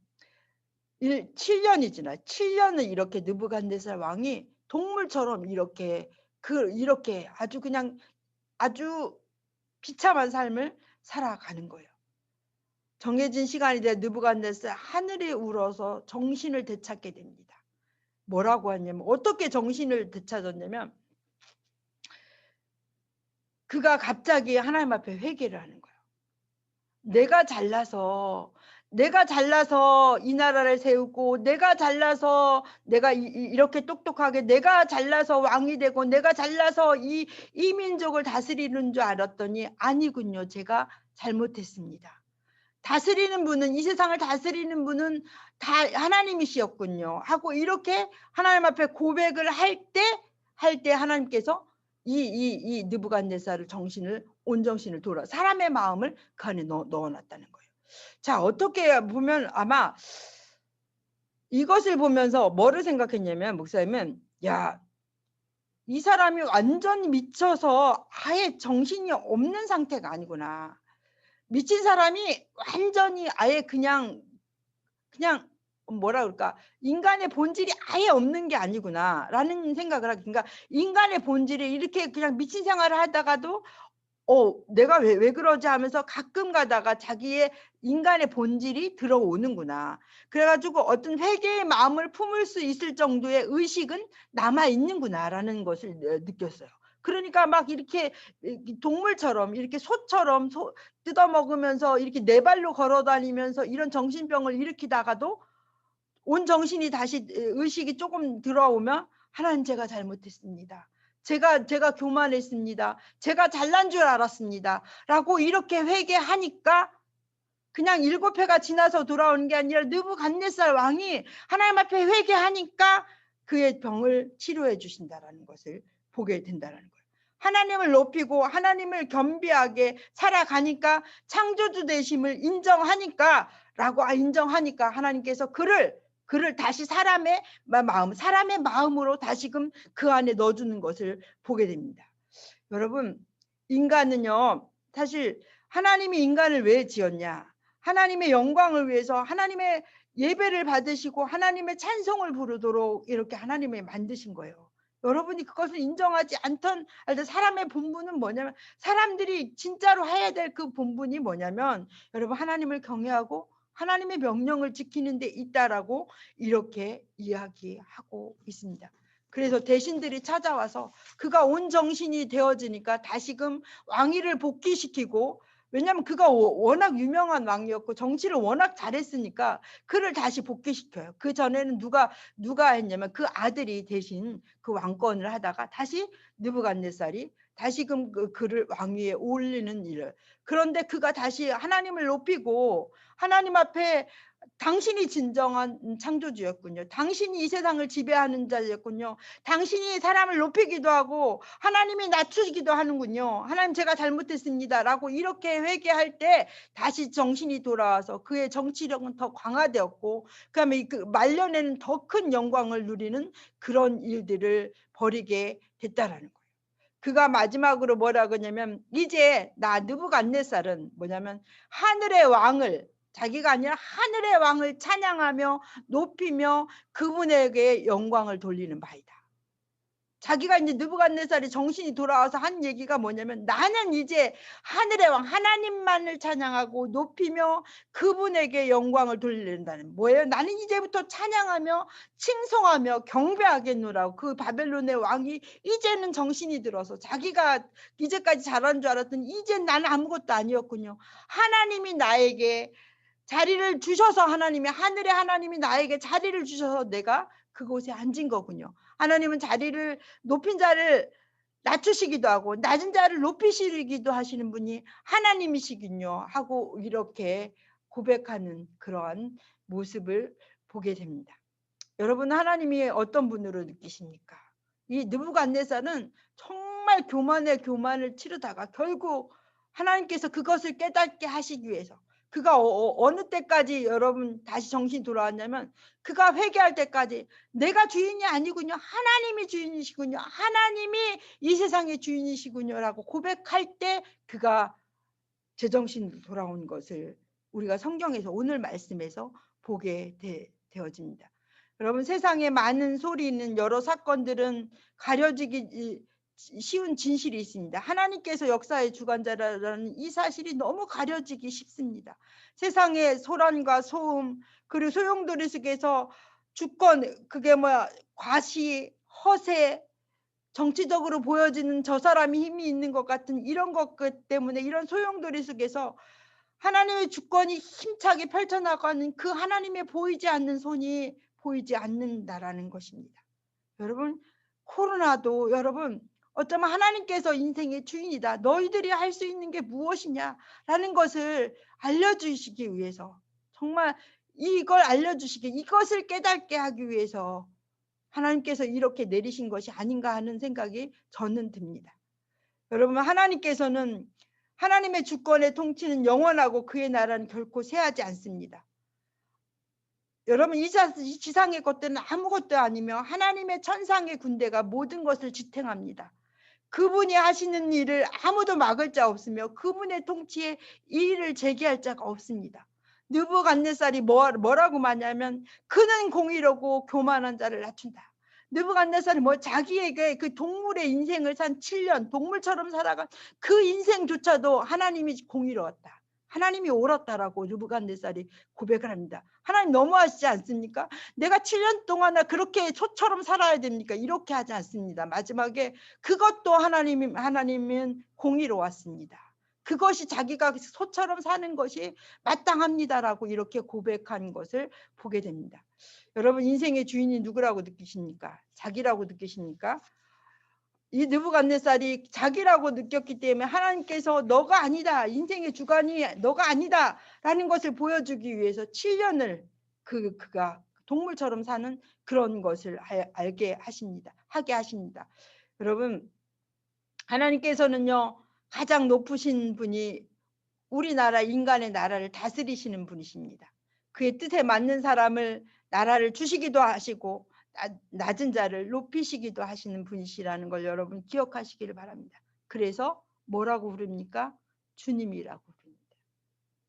7년이 지나 7년을 이렇게 느부갓네살 왕이 동물처럼 이렇게 아주 비참한 삶을 살아가는 거예요. 정해진 시간이 돼 느부갓네살 하늘에 울어서 정신을 되찾게 됩니다. 뭐라고 하냐면 어떻게 정신을 되찾았냐면 그가 갑자기 하나님 앞에 회개를 하는 거예요. 내가 잘나서 이 나라를 세우고 내가 잘나서 내가 이렇게 똑똑하게 내가 잘나서 왕이 되고 내가 잘나서 이 민족을 다스리는 줄 알았더니 아니군요. 제가 잘못했습니다. 다스리는 분은 이 세상을 다스리는 분은 다 하나님이시였군요. 하고 이렇게 하나님 앞에 고백을 할 때 하나님께서 이 느부갓네살을 온정신을 돌아 사람의 마음을 그 안에 넣어놨다는 거예요. 자, 어떻게 보면 아마 이것을 보면서 뭐를 생각했냐면 목사님은 이 사람이 완전히 미쳐서 아예 정신이 없는 상태가 아니구나. 미친 사람이 완전히 아예 그냥 뭐라 그럴까 인간의 본질이 아예 없는 게 아니구나 라는 생각을 하게. 그러니까 인간의 본질이 이렇게 그냥 미친 생활을 하다가도 내가 왜 그러지 하면서 가끔 가다가 자기의 인간의 본질이 들어오는구나. 그래가지고 어떤 회개의 마음을 품을 수 있을 정도의 의식은 남아있는구나 라는 것을 느꼈어요. 그러니까 막 이렇게 동물처럼 이렇게 소처럼 뜯어먹으면서 이렇게 네 발로 걸어다니면서 이런 정신병을 일으키다가도 온 정신이 다시 의식이 조금 들어오면 하나님 제가 잘못했습니다. 제가 교만했습니다. 제가 잘난 줄 알았습니다. 라고 이렇게 회개하니까 그냥 7회가 지나서 돌아오는 게 아니라 느부갓네살 왕이 하나님 앞에 회개하니까 그의 병을 치료해 주신다라는 것을 보게 된다는 거예요. 하나님을 높이고 하나님을 겸비하게 살아가니까 창조주 되심을 인정하니까 하나님께서 그를 다시 사람의 마음으로 다시금 그 안에 넣어주는 것을 보게 됩니다. 여러분, 인간은요, 사실 하나님이 인간을 왜 지었냐? 하나님의 영광을 위해서 하나님의 예배를 받으시고 하나님의 찬송을 부르도록 이렇게 하나님이 만드신 거예요. 여러분이 그것을 인정하지 않던 사람의 본분은 뭐냐면, 사람들이 진짜로 해야 될 그 본분이 뭐냐면, 여러분, 하나님을 경외하고 하나님의 명령을 지키는 데 있다라고 이렇게 이야기하고 있습니다. 그래서 대신들이 찾아와서 그가 온 정신이 되어지니까 다시금 왕위를 복귀시키고, 왜냐하면 그가 워낙 유명한 왕이었고 정치를 워낙 잘했으니까 그를 다시 복귀시켜요. 그 전에는 누가 했냐면 그 아들이 대신 그 왕권을 하다가 다시 느부갓네살이 다시금 그를 왕위에 올리는 일을. 그런데 그가 다시 하나님을 높이고 하나님 앞에 당신이 진정한 창조주였군요. 당신이 이 세상을 지배하는 자였군요. 당신이 사람을 높이기도 하고 하나님이 낮추기도 하는군요. 하나님, 제가 잘못했습니다 라고 이렇게 회개할 때 다시 정신이 돌아와서 그의 정치력은 더 강화되었고, 그다음에 그 말년에는 더 큰 영광을 누리는 그런 일들을 벌이게 됐다라는 거예요. 그가 마지막으로 뭐라 그러냐면, 이제 나 느부갓네살은 뭐냐면 하늘의 왕을, 자기가 아니라 하늘의 왕을 찬양하며 높이며 그분에게 영광을 돌리는 바이다. 자기가 이제 느부갓네살이 정신이 돌아와서 한 얘기가 뭐냐면, 나는 이제 하늘의 왕 하나님만을 찬양하고 높이며 그분에게 영광을 돌린다는 뭐예요? 나는 이제부터 찬양하며 칭송하며 경배하겠노라고. 그 바벨론의 왕이 이제는 정신이 들어서 자기가 이제까지 잘한 줄 알았더니 이제 나는 아무것도 아니었군요. 하나님이 나에게 자리를 주셔서, 하늘의 하나님이 나에게 자리를 주셔서 내가 그곳에 앉은 거군요. 하나님은 자리를 높인 자를 낮추시기도 하고 낮은 자를 높이시기도 하시는 분이 하나님이시군요 하고 이렇게 고백하는 그러한 모습을 보게 됩니다. 여러분, 하나님이 어떤 분으로 느끼십니까? 이 느부갓네살은 정말 교만을 치르다가 결국 하나님께서 그것을 깨닫게 하시기 위해서, 그가 어느 때까지 여러분 다시 정신이 돌아왔냐면, 그가 회개할 때까지 내가 주인이 아니군요, 하나님이 주인이시군요, 하나님이 이 세상의 주인이시군요 라고 고백할 때 그가 제정신으로 돌아온 것을 우리가 성경에서, 오늘 말씀에서 보게 되어집니다. 여러분, 세상에 많은 소리는, 여러 사건들은 가려지기 쉬운 진실이 있습니다. 하나님께서 역사의 주관자라는 이 사실이 너무 가려지기 쉽습니다. 세상의 소란과 소음, 그리고 소용돌이 속에서 주권, 그게 과시, 허세, 정치적으로 보여지는 저 사람이 힘이 있는 것 같은 이런 것 때문에, 이런 소용돌이 속에서 하나님의 주권이 힘차게 펼쳐나가는 그 하나님의 보이지 않는 손이 보이지 않는다라는 것입니다. 여러분, 코로나도 여러분 어쩌면 하나님께서 인생의 주인이다, 너희들이 할 수 있는 게 무엇이냐라는 것을 알려주시기 위해서, 정말 이걸 알려주시기, 이것을 깨닫게 하기 위해서 하나님께서 이렇게 내리신 것이 아닌가 하는 생각이 저는 듭니다. 여러분, 하나님께서는, 하나님의 주권의 통치는 영원하고 그의 나라는 결코 쇠하지 않습니다. 여러분, 이 지상의 것들은 아무것도 아니며 하나님의 천상의 군대가 모든 것을 지탱합니다. 그분이 하시는 일을 아무도 막을 자 없으며 그분의 통치에 이의를 제기할 자가 없습니다. 느부갓네살이 뭐라고 말하냐면, 그는 공의롭고 교만한 자를 낮춘다. 느부갓네살이 자기에게 그 동물의 인생을 산 7년 동물처럼 살아간 그 인생조차도 하나님이 공의로웠다, 하나님이 옳았다라고 느부갓네살이 고백을 합니다. 하나님 너무하시지 않습니까? 내가 7년 동안 그렇게 소처럼 살아야 됩니까? 이렇게 하지 않습니다. 마지막에 그것도 하나님은 공의로웠습니다. 그것이 자기가 소처럼 사는 것이 마땅합니다라고 이렇게 고백한 것을 보게 됩니다. 여러분, 인생의 주인이 누구라고 느끼십니까? 자기라고 느끼십니까? 이 느부갓네살이 자기라고 느꼈기 때문에 하나님께서 너가 아니다, 인생의 주관이 너가 아니다 라는 것을 보여주기 위해서 7년을 그가 동물처럼 사는 그런 것을 하게 하십니다. 여러분, 하나님께서는요 가장 높으신 분이 우리나라 인간의 나라를 다스리시는 분이십니다. 그의 뜻에 맞는 사람을 나라를 주시기도 하시고 낮은 자를 높이시기도 하시는 분이시라는 걸 여러분 기억하시기를 바랍니다. 그래서 뭐라고 부릅니까? 주님이라고 부릅니다.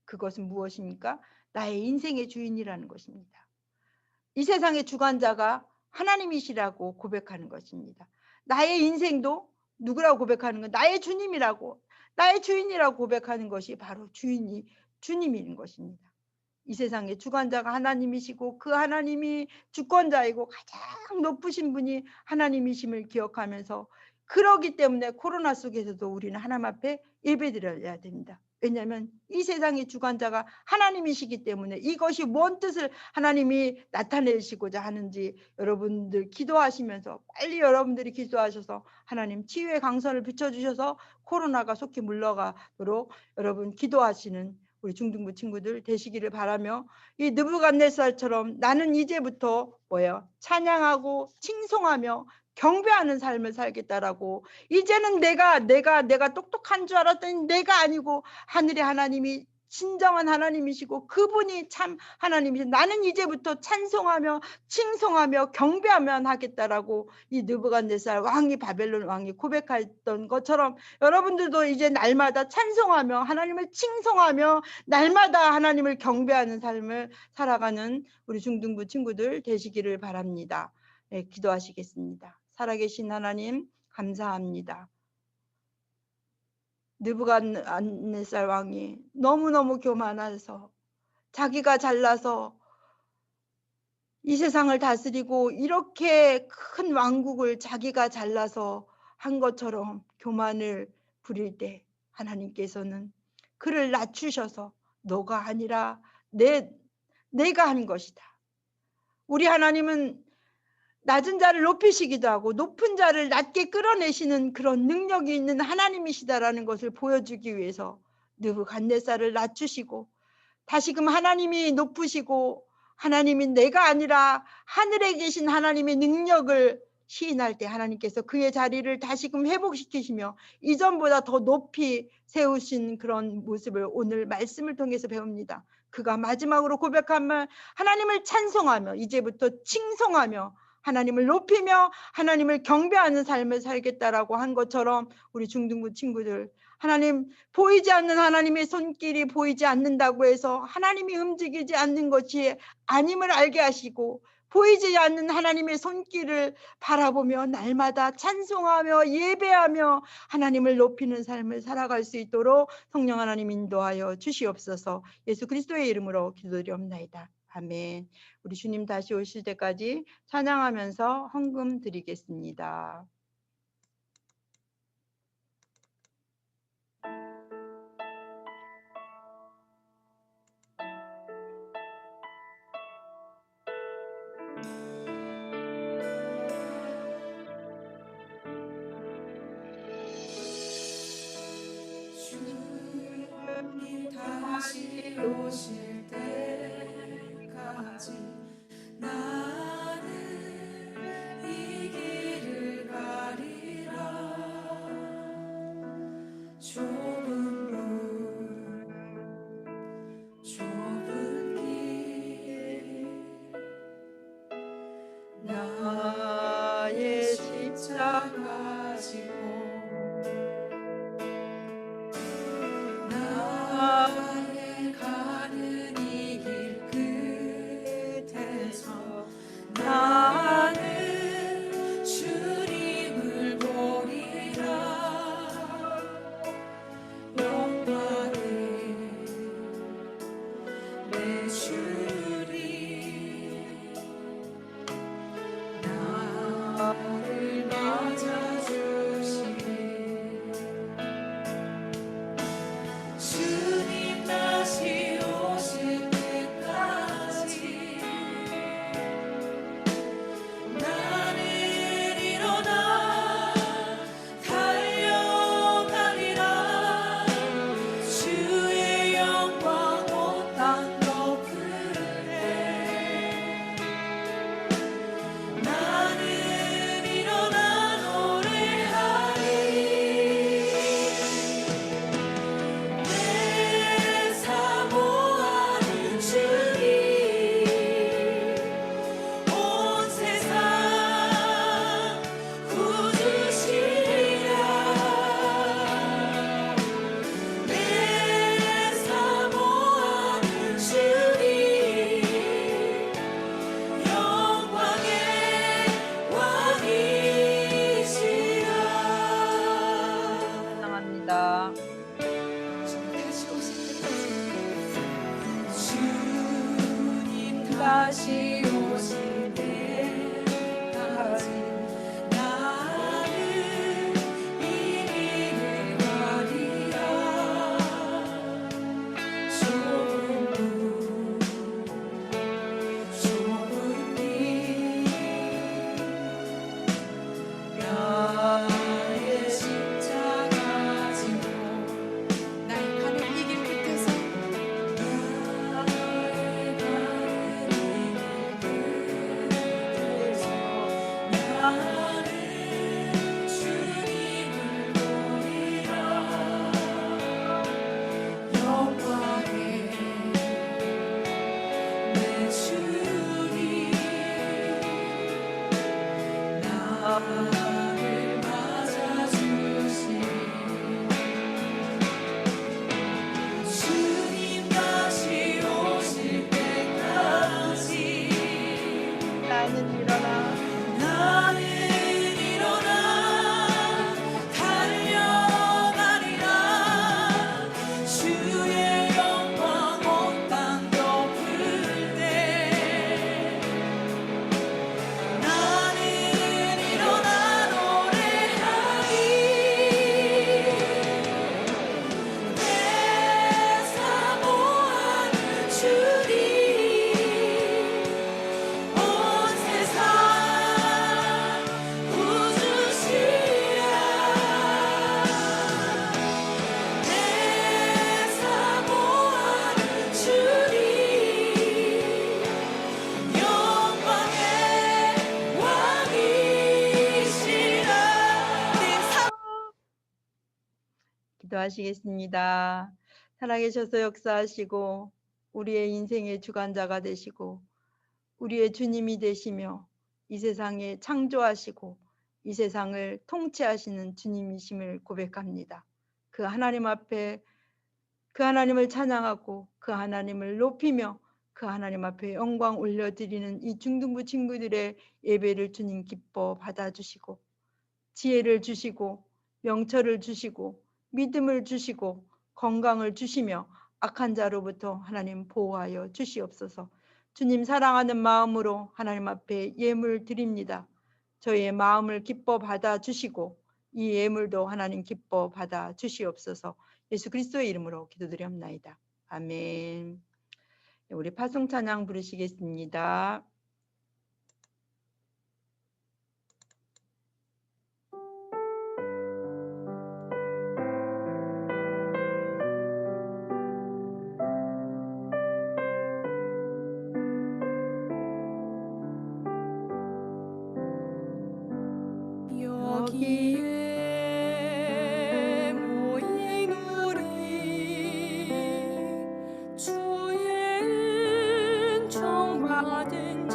그것은 무엇입니까? 나의 인생의 주인이라는 것입니다. 이 세상의 주관자가 하나님이시라고 고백하는 것입니다. 나의 인생도 누구라고 고백하는 건 나의 주님이라고, 나의 주인이라고 고백하는 것이 바로 주님인 것입니다. 이 세상의 주관자가 하나님이시고 그 하나님이 주권자이고 가장 높으신 분이 하나님이심을 기억하면서, 그러기 때문에 코로나 속에서도 우리는 하나님 앞에 예배드려야 됩니다. 왜냐하면 이 세상의 주관자가 하나님이시기 때문에 이것이 뭔 뜻을 하나님이 나타내시고자 하는지 여러분들 기도하시면서, 빨리 여러분들이 기도하셔서 하나님 치유의 강선을 비춰주셔서 코로나가 속히 물러가도록 여러분 기도하시는 우리 중등부 친구들 되시기를 바라며, 이 느부갓네살처럼 나는 이제부터 찬양하고 칭송하며 경배하는 삶을 살겠다라고, 이제는 내가 똑똑한 줄 알았더니 내가 아니고 하늘의 하나님이 진정한 하나님이시고 그분이 참 하나님이시고 나는 이제부터 찬송하며 칭송하며 경배하며 하겠다라고 이 느부갓네살 왕이, 바벨론 왕이 고백했던 것처럼 여러분들도 이제 날마다 찬송하며 하나님을 칭송하며 날마다 하나님을 경배하는 삶을 살아가는 우리 중등부 친구들 되시기를 바랍니다. 네, 기도하시겠습니다. 살아계신 하나님 감사합니다. 느부갓네살 왕이 너무너무 교만해서 자기가 잘나서 이 세상을 다스리고 이렇게 큰 왕국을 자기가 잘나서 한 것처럼 교만을 부릴 때 하나님께서는 그를 낮추셔서 너가 아니라 내가 한 것이다. 우리 하나님은 낮은 자를 높이시기도 하고 높은 자를 낮게 끌어내시는 그런 능력이 있는 하나님이시다라는 것을 보여주기 위해서 느부갓네살을 낮추시고 다시금 하나님이 높으시고 하나님이 내가 아니라 하늘에 계신 하나님의 능력을 시인할 때 하나님께서 그의 자리를 다시금 회복시키시며 이전보다 더 높이 세우신 그런 모습을 오늘 말씀을 통해서 배웁니다. 그가 마지막으로 고백한 말, 하나님을 찬송하며 이제부터 칭송하며 하나님을 높이며 하나님을 경배하는 삶을 살겠다라고 한 것처럼 우리 중등부 친구들, 하나님, 보이지 않는 하나님의 손길이 보이지 않는다고 해서 하나님이 움직이지 않는 것이 아님을 알게 하시고 보이지 않는 하나님의 손길을 바라보며 날마다 찬송하며 예배하며 하나님을 높이는 삶을 살아갈 수 있도록 성령 하나님 인도하여 주시옵소서. 예수 그리스도의 이름으로 기도드리옵나이다. 아멘. 우리 주님 다시 오실 때까지 찬양하면서 헌금 드리겠습니다. 주님 다시 오실 때까지 나는 이 길을 가리라. 좁은 길 나의 십자가 지고 나의 가는 이 길 끝에 다시 오실 때까지 나는 이 길을 가리라. 좁은 길 나의 십자가 지고 나의 가는 이 길 끝에서 나의 가는 이 길 끝에서 나는 주님을 보리라. 영광의 내 주님 나를 맞아주시니 주님 다시 오실 때까지 나는 일어나 나는 일어나 달려가리라. 주의 영광 온 땅 덮을 때 나는 일어나 노래하리. 내 사모하는 주님 온 세상 구주시라. 내 사모하는 주님 영광의 왕이시라. 내 기도하시겠습니다. 살아계셔서 역사하시고 우리의 인생의 주관자가 되시고 우리의 주님이 되시며 이 세상에 창조하시고 이 세상을 통치하시는 주님이심을 고백합니다. 그 하나님 앞에 그 하나님을 찬양하고 그 하나님을 높이며 그 하나님 앞에 영광 올려드리는 이 중등부 친구들의 예배를 주님 기뻐 받아주시고 지혜를 주시고 명철을 주시고 믿음을 주시고 건강을 주시며 악한 자로부터 하나님 보호하여 주시옵소서. 주님 사랑하는 마음으로 하나님 앞에 예물 드립니다. 저희의 마음을 기뻐 받아주시고 이 예물도 하나님 기뻐 받아주시옵소서. 예수 그리스도의 이름으로 기도드리옵나이다. 아멘. 우리 파송 찬양 부르시겠습니다. 여기에 모인 우리 주의 은총 받은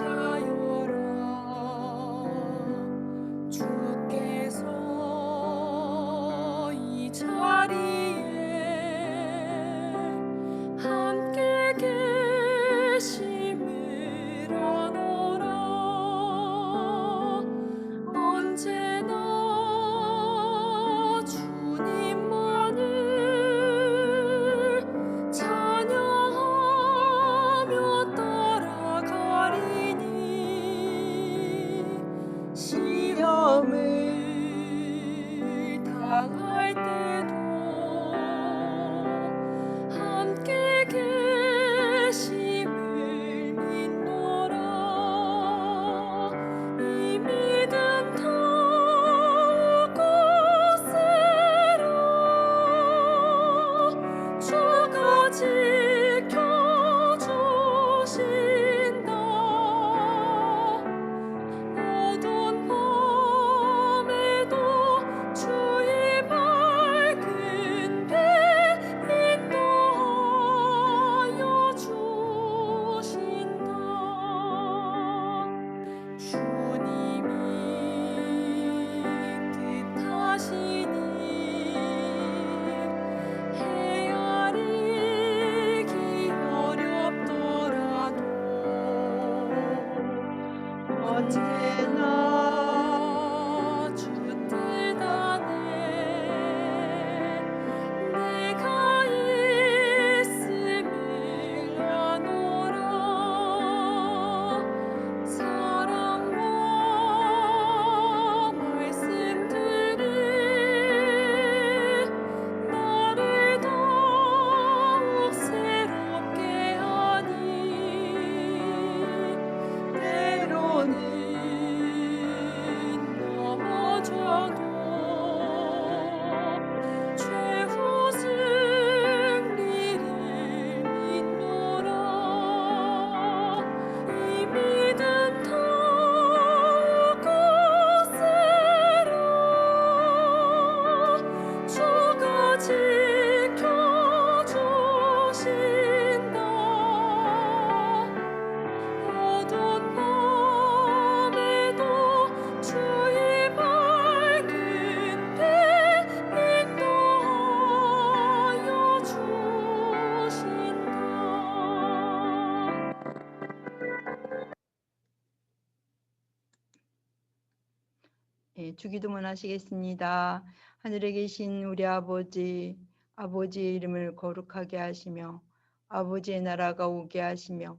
주기도문 하시겠습니다. 하늘에 계신 우리 아버지, 아버지의 이름을 거룩하게 하시며 아버지의 나라가 오게 하시며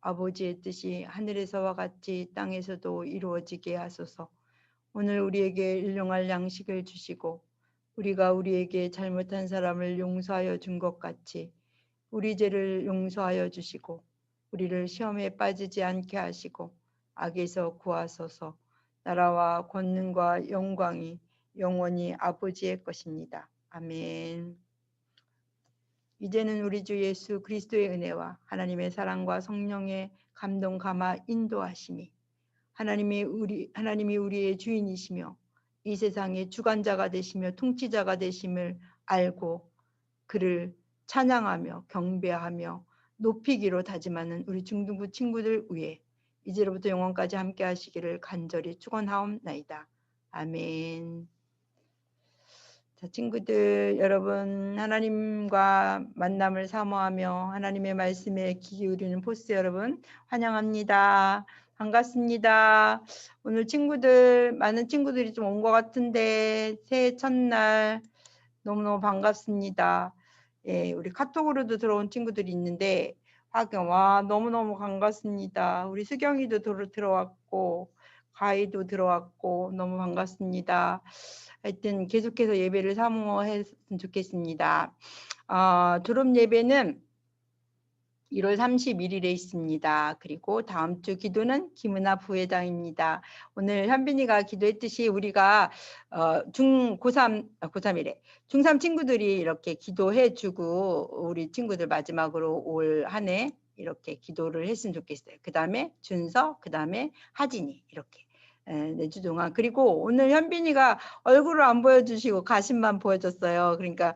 아버지의 뜻이 하늘에서와 같이 땅에서도 이루어지게 하소서. 오늘 우리에게 일용할 양식을 주시고 우리가 우리에게 잘못한 사람을 용서하여 준 것 같이 우리 죄를 용서하여 주시고 우리를 시험에 빠지지 않게 하시고 악에서 구하소서. 나라와 권능과 영광이 영원히 아버지의 것입니다. 아멘. 이제는 우리 주 예수 그리스도의 은혜와 하나님의 사랑과 성령의 감동 감화 인도하심이 하나님이 우리의 주인이시며 이 세상의 주관자가 되시며 통치자가 되심을 알고 그를 찬양하며 경배하며 높이기로 다짐하는 우리 중등부 친구들 위해 이제로부터 영원까지 함께 하시기를 간절히 축원하옵나이다. 아멘. 자, 친구들 여러분 하나님과 만남을 사모하며 하나님의 말씀에 귀 기울이는 포스 여러분 환영합니다. 반갑습니다. 오늘 많은 친구들이 좀 온 것 같은데 새해 첫날 너무너무 반갑습니다. 예, 우리 카톡으로도 들어온 친구들이 있는데 와 너무너무 반갑습니다. 우리 수경이도 들어왔고 가희도 들어왔고 너무 반갑습니다. 하여튼 계속해서 예배를 사모했으면 좋겠습니다. 졸업 예배는 1월 31일에 있습니다. 그리고 다음 주 기도는 김은아 부회장입니다. 오늘 현빈이가 기도했듯이 우리가 고3이래. 중3 친구들이 이렇게 기도해주고 우리 친구들 마지막으로 올 한 해 이렇게 기도를 했으면 좋겠어요. 그 다음에 준서, 그 다음에 하진이 이렇게 4주 동안. 그리고 오늘 현빈이가 얼굴을 안 보여주시고 가심만 보여줬어요. 그러니까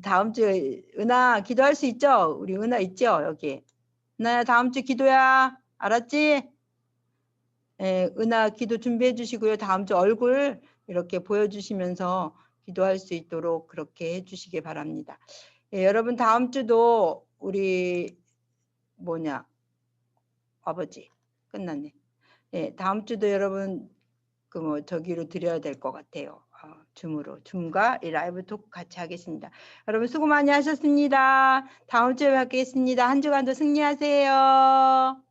다음 주에 은하 기도할 수 있죠? 우리 은하 있죠? 여기. 은하야 다음 주 기도야. 알았지? 은하 기도 준비해 주시고요. 다음 주 얼굴 이렇게 보여주시면서 기도할 수 있도록 그렇게 해주시기 바랍니다. 여러분 다음 주도 우리 아버지 끝났네. 다음 주도 여러분 저기로 드려야 될 것 같아요. 줌과 이 라이브 톡 같이 하겠습니다. 여러분 수고 많이 하셨습니다. 다음 주에 뵙겠습니다. 한 주간도 승리하세요.